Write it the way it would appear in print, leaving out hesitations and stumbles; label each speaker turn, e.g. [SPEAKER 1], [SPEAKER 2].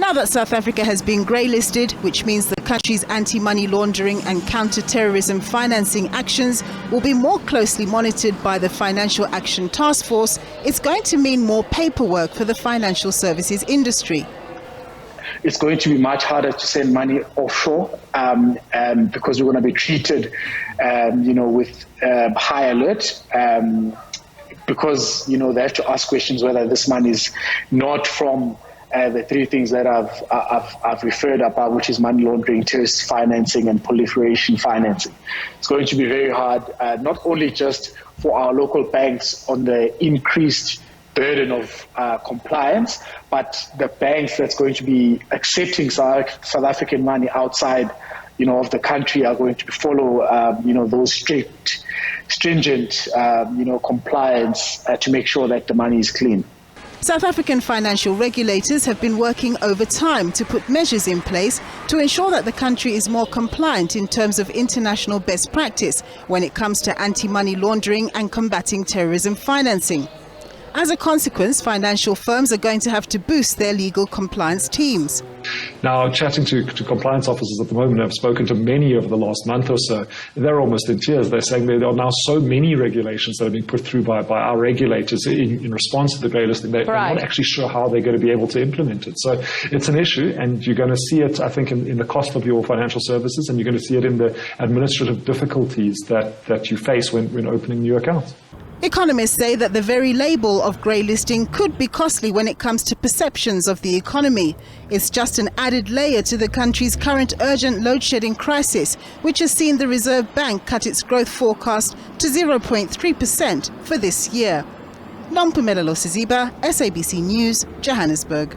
[SPEAKER 1] Now that South Africa has been greylisted, which means the country's anti-money laundering and counter-terrorism financing actions will be more closely monitored by the Financial Action Task Force, it's going to mean more paperwork for the financial services industry.
[SPEAKER 2] It's going to be much harder to send money offshore because we're going to be treated, with high alert. Because they have to ask questions whether this money is not from the three things that I've referred about, which is money laundering, terrorist financing, and proliferation financing. It's going to be very hard, not only just for our local banks on the increased burden of compliance, but the banks that's going to be accepting South African money outside, of the country are going to follow, those stringent, compliance to make sure that the money is clean.
[SPEAKER 1] South African financial regulators have been working over time to put measures in place to ensure that the country is more compliant in terms of international best practice when it comes to anti-money laundering and combating terrorism financing. As a consequence, financial firms are going to have to boost their legal compliance teams.
[SPEAKER 3] Now, chatting to compliance officers at the moment, I've spoken to many over the last month or so. They're almost in tears. They're saying there are now so many regulations that are being put through by our regulators in response to the greylisting. They're not actually sure how they're going to be able to implement it. So it's an issue, and you're going to see it, I think, in the cost of your financial services, and you're going to see it in the administrative difficulties that you face when opening new accounts.
[SPEAKER 1] Economists say that the very label of greylisting could be costly when it comes to perceptions of the economy. It's just an added layer to the country's current urgent load-shedding crisis, which has seen the Reserve Bank cut its growth forecast to 0.3% for this year. Nompumelelo Siziba, SABC News, Johannesburg.